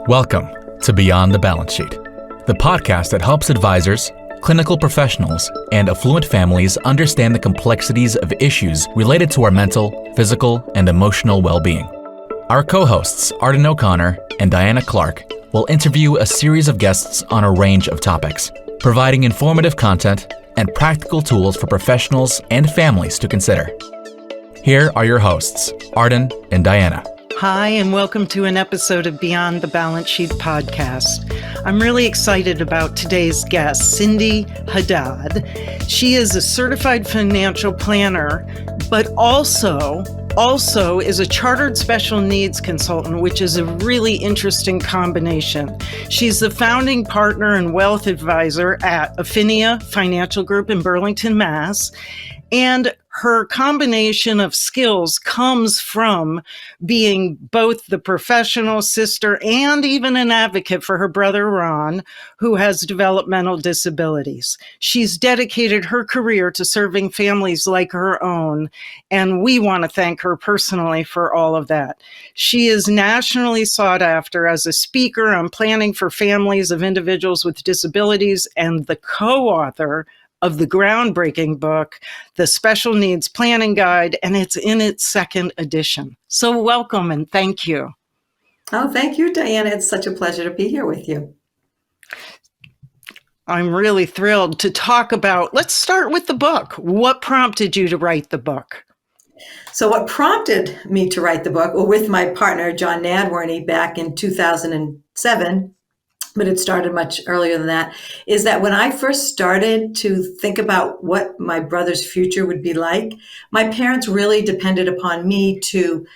Welcome to Beyond the Balance Sheet, the podcast that helps advisors, clinical professionals, and affluent families understand the complexities of issues related to our mental, physical, and emotional well-being. Our co-hosts, Arden O'Connor and Diana Clark, will interview a series of guests on a range of topics, providing informative content and practical tools for professionals and families to consider. Here are your hosts, Arden and Diana. Hi, and welcome to an episode of Beyond the Balance Sheet podcast. I'm really excited about today's guest, Cynthia Haddad. She is a certified financial planner, but also is a chartered special needs consultant, which is a really interesting combination. She's the founding partner and wealth advisor at Affinia Financial Group in Burlington, Mass. And her combination of skills comes from being both the professional sister and even an advocate for her brother, Ron, who has developmental disabilities. She's dedicated her career to serving families like her own, and we want to thank her personally for all of that. She is nationally sought after as a speaker on planning for families of individuals with disabilities and the co-author of the groundbreaking book, The Special Needs Planning Guide, and it's in its second edition. So welcome and thank you. Oh, thank you, Diana. It's such a pleasure to be here with you. I'm really thrilled to talk about, let's start with the book. What prompted you to write the book? So what prompted me to write the book, well, with my partner, John Nadworny, back in 2007, but it started much earlier than that, is that when I first started to think about what my brother's future would be like, my parents really depended upon me to,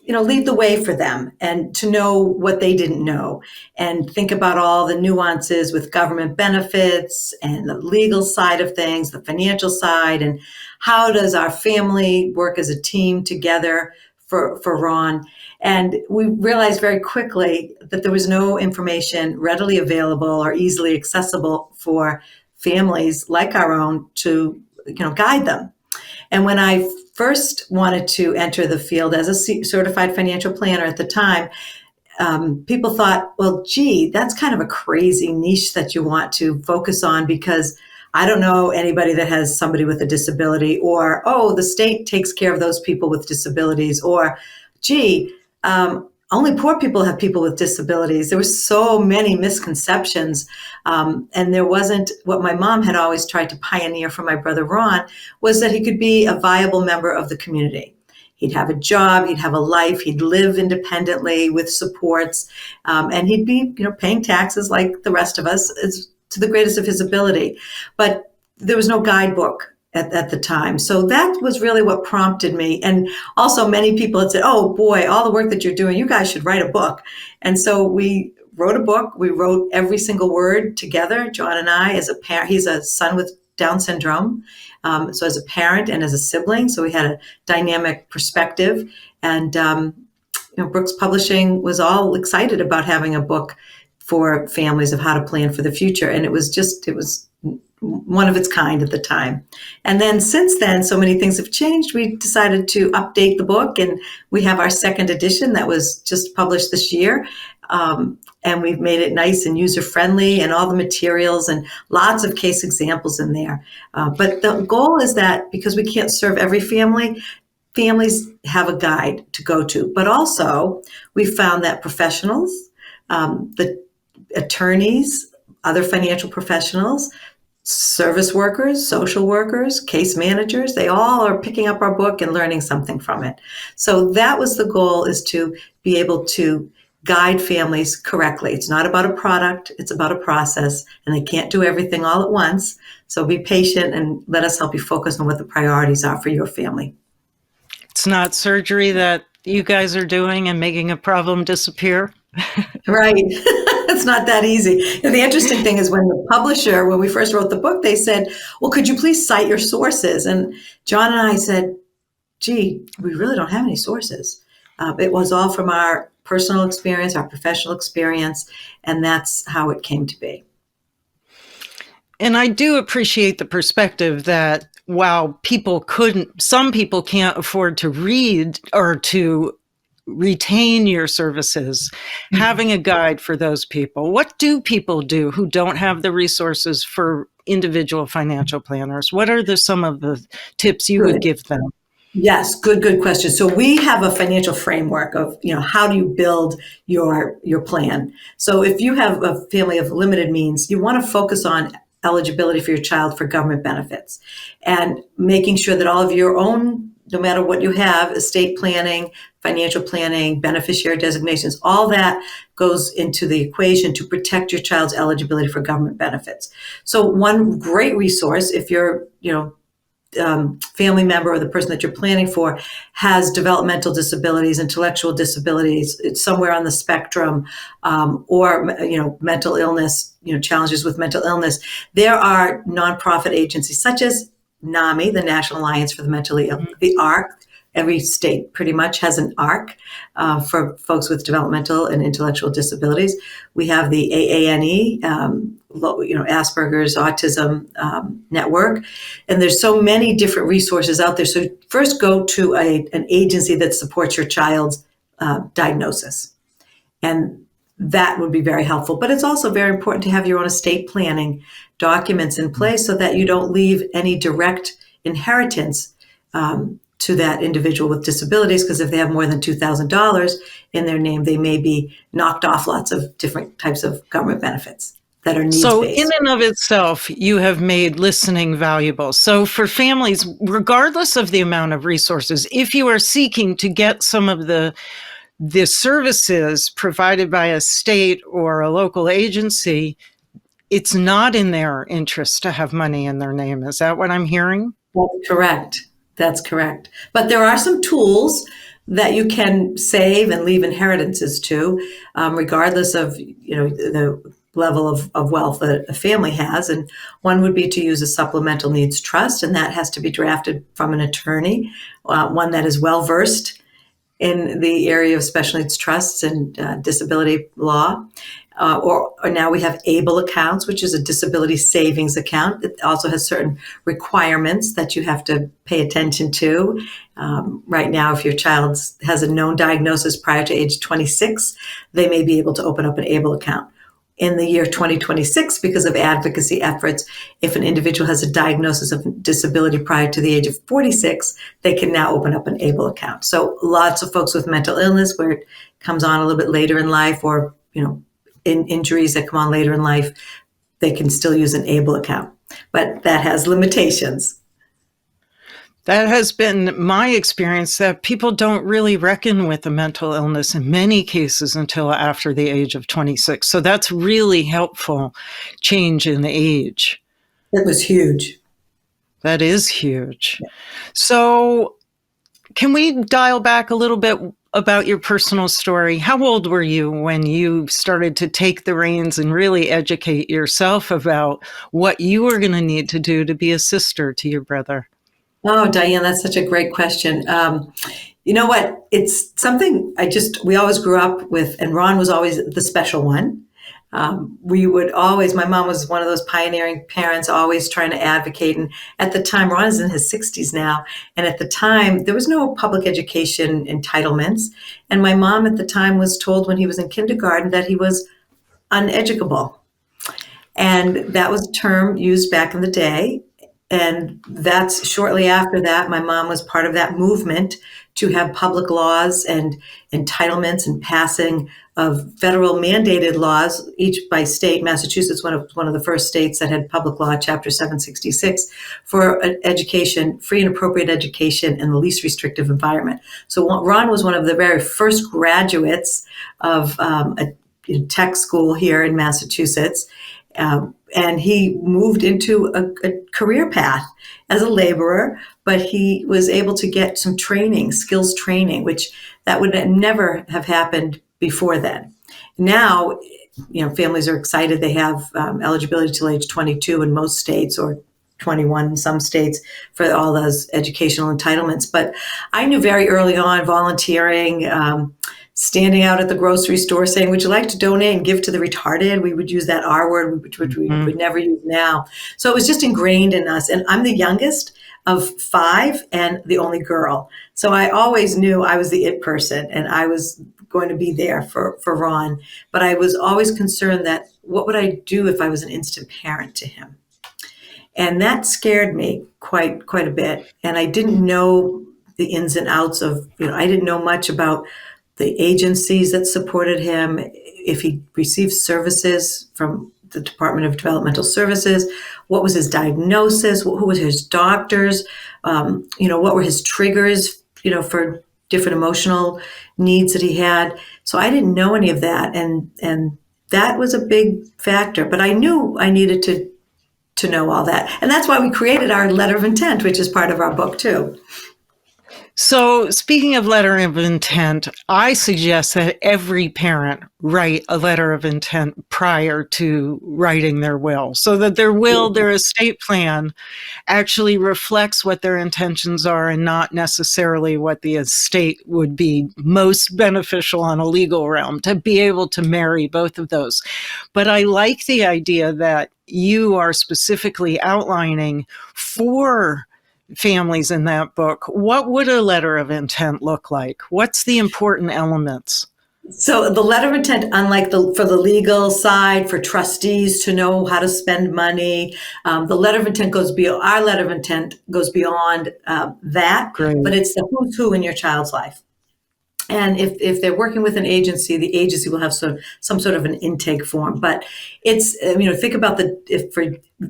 lead the way for them and to know what they didn't know and think about all the nuances with government benefits and the legal side of things, the financial side, and how does our family work as a team together for Ron. And we realized very quickly that there was no information readily available or easily accessible for families like our own to, guide them. And when I first wanted to enter the field as a certified financial planner at the time, people thought, well, gee, that's kind of a crazy niche that you want to focus on because I don't know anybody that has somebody with a disability, or, oh, the state takes care of those people with disabilities, or, gee, only poor people have people with disabilities. There were so many misconceptions, and there wasn't what my mom had always tried to pioneer for my brother Ron, was that he could be a viable member of the community. He'd have a job, he'd have a life, he'd live independently with supports, and he'd be, paying taxes like the rest of us, to the greatest of his ability. But there was no guidebook at the time. So that was really what prompted me. And also many people had said, oh boy, all the work that you're doing, you guys should write a book. And so we wrote a book. We wrote every single word together, John and I, as a parent. He's a son with Down syndrome. So as a parent and as a sibling, so we had a dynamic perspective. And Brooks Publishing was all excited about having a book for families of how to plan for the future. And it was one of its kind at the time. And then since then, so many things have changed. We decided to update the book, and we have our second edition that was just published this year. And we've made it nice and user-friendly and all the materials and lots of case examples in there. But the goal is that because we can't serve every family, families have a guide to go to. But also, we found that professionals, the attorneys, other financial professionals, service workers, social workers, case managers, they all are picking up our book and learning something from it. So that was the goal, is to be able to guide families correctly. It's not about a product, it's about a process, and they can't do everything all at once. So be patient and let us help you focus on what the priorities are for your family. It's not surgery that you guys are doing and making a problem disappear. Right. It's not that easy. And the interesting thing is when we first wrote the book, they said, well, could you please cite your sources? And John and I said, gee, we really don't have any sources. It was all from our personal experience, our professional experience, and that's how it came to be. And I do appreciate the perspective that while some people can't afford to read or to retain your services, having a guide for those people. What do people do who don't have the resources for individual financial planners? What are some of the tips you would give them? Yes, good question. So we have a financial framework of, how do you build your plan? So if you have a family of limited means, you want to focus on eligibility for your child for government benefits and making sure that all of your own, no matter what you have, estate planning, financial planning, beneficiary designations, all that goes into the equation to protect your child's eligibility for government benefits. So one great resource, if you're, family member or the person that you're planning for has developmental disabilities, intellectual disabilities, it's somewhere on the spectrum, or mental illness, challenges with mental illness. There are nonprofit agencies such as NAMI, the National Alliance for the Mentally Ill, the ARC. Every state pretty much has an ARC for folks with developmental and intellectual disabilities. We have the AANE, Asperger's Autism Network, and there's so many different resources out there. So first go to an agency that supports your child's diagnosis, and that would be very helpful. But it's also very important to have your own estate planning documents in place so that you don't leave any direct inheritance to that individual with disabilities, because if they have more than $2,000 in their name, they may be knocked off lots of different types of government benefits that are needs-based. So in and of itself, you have made listening valuable. So for families, regardless of the amount of resources, if you are seeking to get some of the services provided by a state or a local agency, it's not in their interest to have money in their name. Is that what I'm hearing? That's correct. That's correct. But there are some tools that you can save and leave inheritances to, regardless of the level of wealth that a family has. And one would be to use a supplemental needs trust, and that has to be drafted from an attorney, one that is well versed in the area of special needs trusts and disability law. Or now we have ABLE accounts, which is a disability savings account. It also has certain requirements that you have to pay attention to. Right now, if your child has a known diagnosis prior to age 26, they may be able to open up an ABLE account. In the year 2026, because of advocacy efforts, if an individual has a diagnosis of disability prior to the age of 46, they can now open up an ABLE account. So lots of folks with mental illness where it comes on a little bit later in life, or in injuries that come on later in life, they can still use an ABLE account, but that has limitations. That has been my experience, that people don't really reckon with a mental illness in many cases until after the age of 26. So that's really helpful change in age. It was huge. That is huge. Yeah. So can we dial back a little bit about your personal story? How old were you when you started to take the reins and really educate yourself about what you were going to need to do to be a sister to your brother? Oh, Diane, that's such a great question. You know what? It's something we always grew up with, and Ron was always the special one. We would always, my mom was one of those pioneering parents, always trying to advocate. And at the time, Ron is in his 60s now. And at the time, there was no public education entitlements. And my mom at the time was told when he was in kindergarten that he was uneducable. And that was a term used back in the day. And that's shortly after that, my mom was part of that movement to have public laws and entitlements and passing of federal mandated laws, each by state. Massachusetts, one of the first states that had public law, Chapter 766, for education, free and appropriate education in the least restrictive environment. So Ron was one of the very first graduates of a tech school here in Massachusetts. And he moved into a career path as a laborer, but he was able to get some training, skills training, which that would never have happened before then. Now, families are excited. They have eligibility till age 22 in most states, or 21 in some states, for all those educational entitlements. But I knew very early on, volunteering, standing out at the grocery store saying, would you like to donate and give to the retarded? We would use that R word, which we would never use now. So it was just ingrained in us. And I'm the youngest of 5 and the only girl. So I always knew I was the it person and I was going to be there for Ron. But I was always concerned that what would I do if I was an instant parent to him? And that scared me quite a bit. And I didn't know the ins and outs of, I didn't know much about the agencies that supported him, if he received services from the Department of Developmental Services, what was his diagnosis, who was his doctors, what were his triggers, for different emotional needs that he had. So I didn't know any of that. And that was a big factor, but I knew I needed to know all that. And that's why we created our letter of intent, which is part of our book too. So speaking of letter of intent, I suggest that every parent write a letter of intent prior to writing their will, so that their will, their estate plan, actually reflects what their intentions are and not necessarily what the estate would be most beneficial on a legal realm, to be able to marry both of those. But I like the idea that you are specifically outlining for families in that book. What would a letter of intent look like? What's the important elements? So the letter of intent, unlike for the legal side, for trustees to know how to spend money, the letter of intent goes beyond, our letter of intent goes beyond that, Great. But it's the who's who in your child's life. And if they're working with an agency, the agency will have some sort of an intake form. But it's, think about if for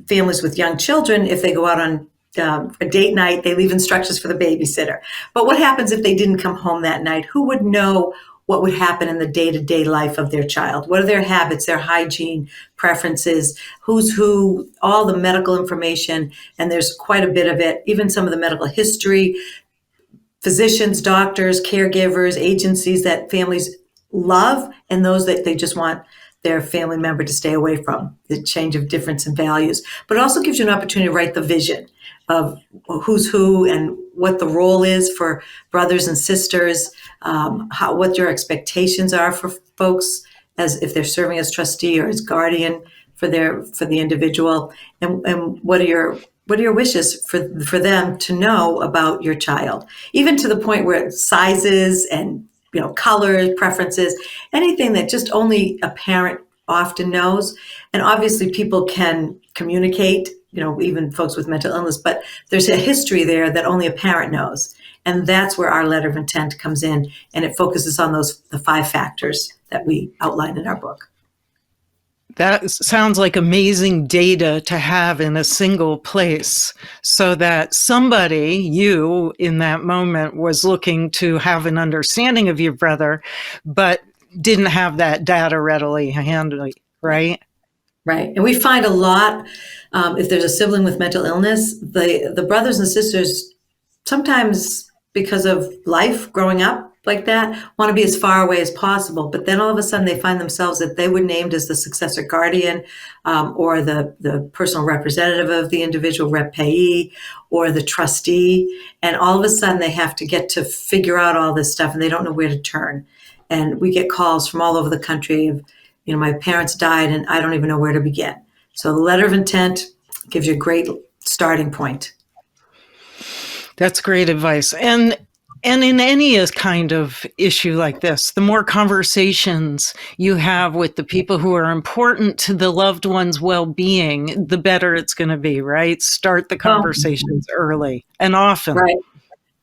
families with young children, if they go out on a date night, they leave instructions for the babysitter. But what happens if they didn't come home that night? Who would know what would happen in the day-to-day life of their child? What are their habits, their hygiene preferences, who's who, all the medical information, and there's quite a bit of it, even some of the medical history, physicians, doctors, caregivers, agencies that families love, and those that they just want their family member to stay away from, the change of difference in values. But it also gives you an opportunity to write the vision of who's who and what the role is for brothers and sisters, what your expectations are for folks as if they're serving as trustee or as guardian for the individual, and what are your wishes for them to know about your child, even to the point where sizes and colors, preferences, anything that just only a parent often knows. And obviously people can communicate, even folks with mental illness, but there's a history there that only a parent knows. And that's where our letter of intent comes in, and it focuses on the 5 factors that we outline in our book. That sounds like amazing data to have in a single place, so that somebody, you in that moment, was looking to have an understanding of your brother, but didn't have that data readily handy, right? Right. And we find a lot, if there's a sibling with mental illness, the brothers and sisters, sometimes because of life growing up like that, want to be as far away as possible. But then all of a sudden they find themselves that they were named as the successor guardian, or the personal representative of the individual, rep payee, or the trustee. And all of a sudden they have to get to figure out all this stuff, and they don't know where to turn. And we get calls from all over the country of, my parents died and I don't even know where to begin. So the letter of intent gives you a great starting point. That's great advice. And in any kind of issue like this, the more conversations you have with the people who are important to the loved one's well-being, the better it's going to be, right? Start the conversations early and often. Right.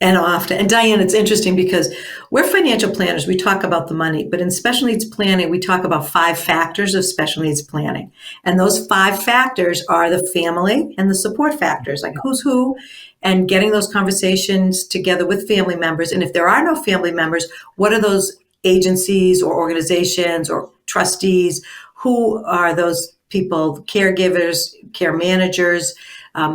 And often. And Diane, it's interesting because we're financial planners. We talk about the money, but in special needs planning, we talk about 5 factors of special needs planning. And those 5 factors are the family and the support factors, like who's who, and getting those conversations together with family members. And if there are no family members, what are those agencies or organizations or trustees? Who are those people, caregivers, care managers?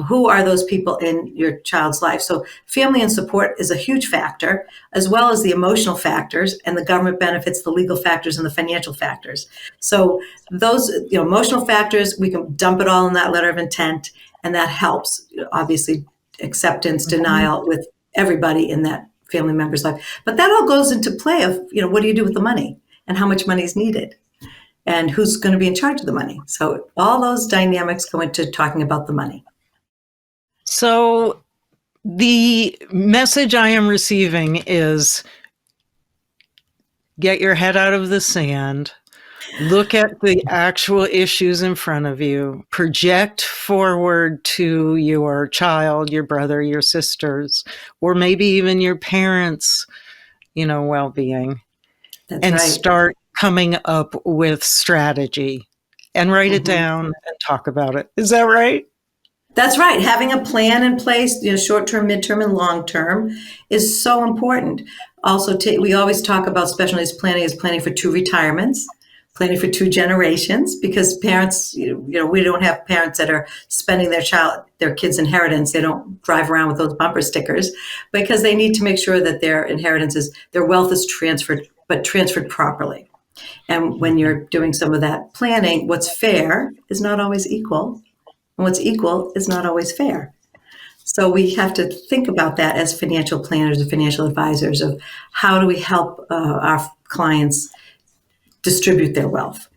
Who are those people in your child's life? So family and support is a huge factor, as well as the emotional factors and the government benefits, the legal factors, and the financial factors. So those emotional factors, we can dump it all in that letter of intent, and that helps, obviously, acceptance, denial with everybody in that family member's life. But that all goes into play of, what do you do with the money and how much money is needed and who's going to be in charge of the money. So all those dynamics go into talking about the money. So The message I am receiving is get your head out of the sand, look at the actual issues in front of you, project forward to your child, your brother, your sisters, or maybe even your parents, well-being, That's and right. start coming up with strategy and write it Mhm. down and talk about it. Is that right? That's right. Having a plan in place, short-term, midterm, and long-term is so important. Also, we always talk about special needs planning as planning for 2 retirements, planning for 2 generations, because parents, we don't have parents that are spending their kids' inheritance. They don't drive around with those bumper stickers because they need to make sure that their wealth is transferred, but transferred properly. And when you're doing some of that planning, what's fair is not always equal. And what's equal is not always fair. So we have to think about that as financial planners and financial advisors of how do we help our clients distribute their wealth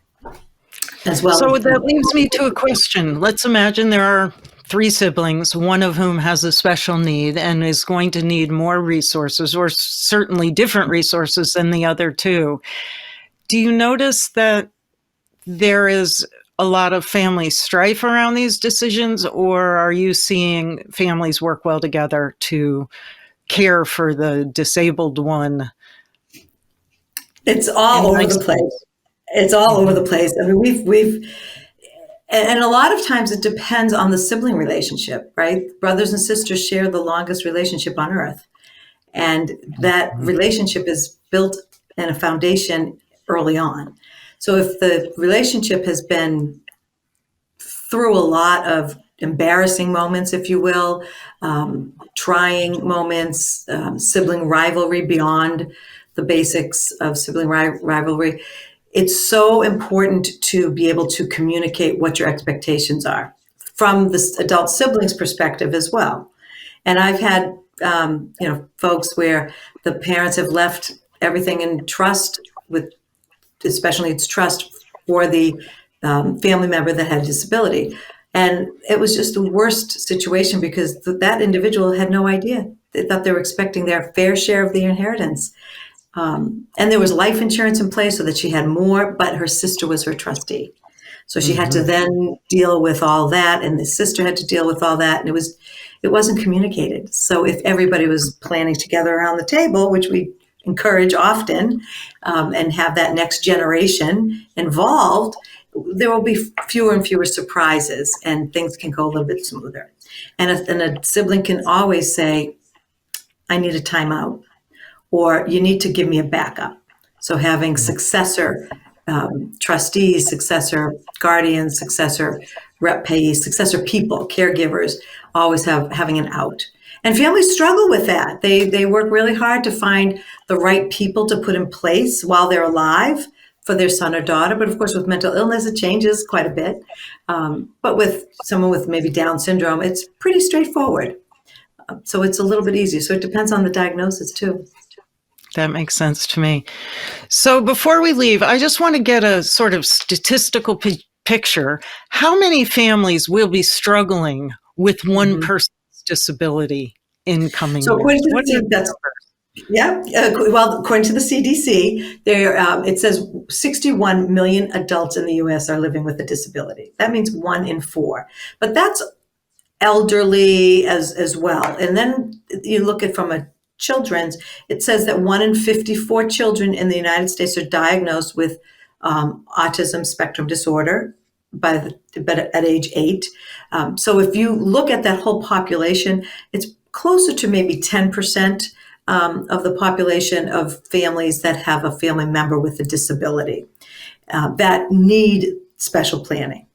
as well So as. that leads me to a question. Let's imagine there are 3 siblings, one of whom has a special need and is going to need more resources, or certainly different resources than the other 2. Do you notice that there is a lot of family strife around these decisions, or are you seeing families work well together to care for the disabled one? It's all over the place. It's all over the place. I mean, and a lot of times it depends on the sibling relationship, right? Brothers and sisters share the longest relationship on earth. And that relationship is built in a foundation early on. So if the relationship has been through a lot of embarrassing moments, if you will, trying moments, sibling rivalry beyond the basics of sibling rivalry, it's so important to be able to communicate what your expectations are from the adult siblings' perspective as well. And I've had, folks where the parents have left everything in trust with, especially it's trust for the family member that had a disability. And it was just the worst situation because that individual had no idea. They thought they were expecting their fair share of the inheritance. And there was life insurance in place so that she had more, but her sister was her trustee. So she had to then deal with all that, and the sister had to deal with all that, and it wasn't communicated. So if everybody was planning together around the table, which we encourage often, and have that next generation involved, there will be fewer and fewer surprises, and things can go a little bit smoother. And a sibling can always say, "I need a timeout," or "You need to give me a backup." So having successor trustees, successor guardians, successor rep payees, successor people, caregivers, always having an out. And families struggle with that. They work really hard to find the right people to put in place while they're alive for their son or daughter. But of course, with mental illness, it changes quite a bit. But with someone with maybe Down syndrome, it's pretty straightforward. So it's a little bit easier. So it depends on the diagnosis too. That makes sense to me. So before we leave, I just want to get a sort of statistical picture. How many families will be struggling with one person's disability in coming So years? Well, according to the CDC, it says 61 million adults in the U.S. are living with a disability. That means 1 in 4. But that's elderly as well. And then you look at from a children's, it says that 1 in 54 children in the United States are diagnosed with autism spectrum disorder but at age 8. So if you look at that whole population, it's closer to maybe 10% of the population of families that have a family member with a disability that need special planning.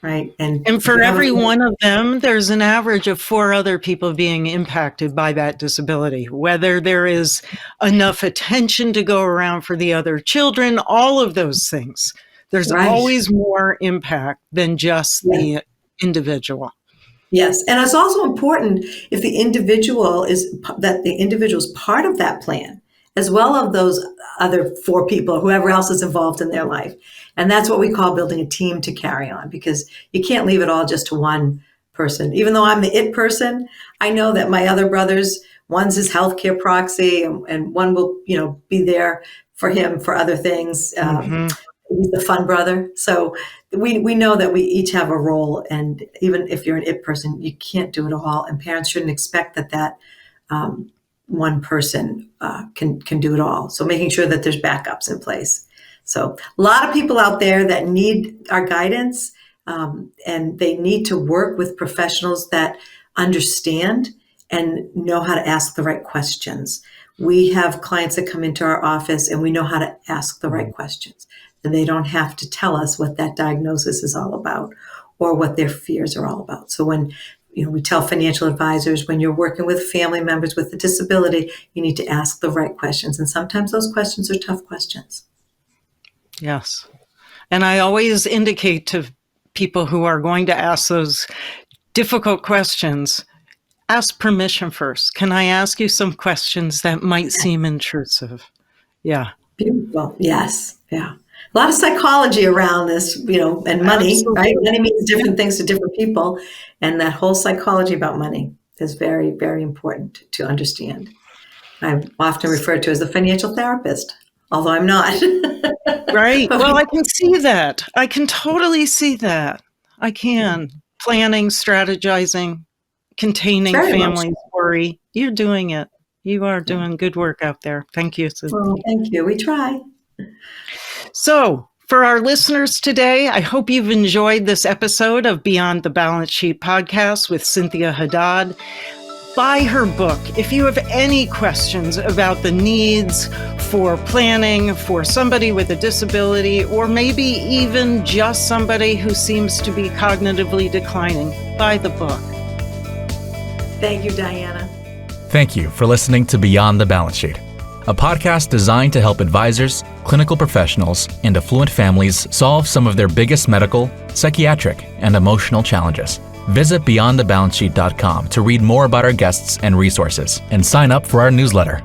Right. And for every one of them, there's an average of 4 other people being impacted by that disability, whether there is enough attention to go around for the other children, all of those things. There's always more impact than just the individual. Yes. And it's also important if the individual is part of that plan, as well as those other 4 people, whoever else is involved in their life. And that's what we call building a team to carry on, because you can't leave it all just to one person. Even though I'm the it person, I know that my other brothers, one's his healthcare proxy, and one will, be there for him for other things. He's the fun brother. So we know that we each have a role, and even if you're an it person, you can't do it all. And parents shouldn't expect that one person can do it all. So making sure that there's backups in place. So a lot of people out there that need our guidance, and they need to work with professionals that understand and know how to ask the right questions. We have clients that come into our office and we know how to ask the right questions, and they don't have to tell us what that diagnosis is all about or what their fears are all about. So when we tell financial advisors, when you're working with family members with a disability, you need to ask the right questions. And sometimes those questions are tough questions. Yes. And I always indicate to people who are going to ask those difficult questions, ask permission first. Can I ask you some questions that might seem intrusive? Yeah. Beautiful. Yes. Yeah. A lot of psychology around this, and money, Absolutely. right? Money means different things to different people. And that whole psychology about money is very, very important to understand. I'm often referred to as a financial therapist, although I'm not. Right. Well, I can see that. I can totally see that. I can. Planning, strategizing, containing families' worry. You're doing it. You are doing good work out there. Thank you, Cynthia. Well, thank you. We try. So, for our listeners today, I hope you've enjoyed this episode of Beyond the Balance Sheet podcast with Cynthia Haddad. Buy her book. If you have any questions about the needs for planning for somebody with a disability, or maybe even just somebody who seems to be cognitively declining, buy the book. Thank you, Diana. Thank you for listening to Beyond the Balance Sheet, a podcast designed to help advisors, clinical professionals, and affluent families solve some of their biggest medical, psychiatric, and emotional challenges. Visit beyondthebalancesheet.com to read more about our guests and resources, and sign up for our newsletter.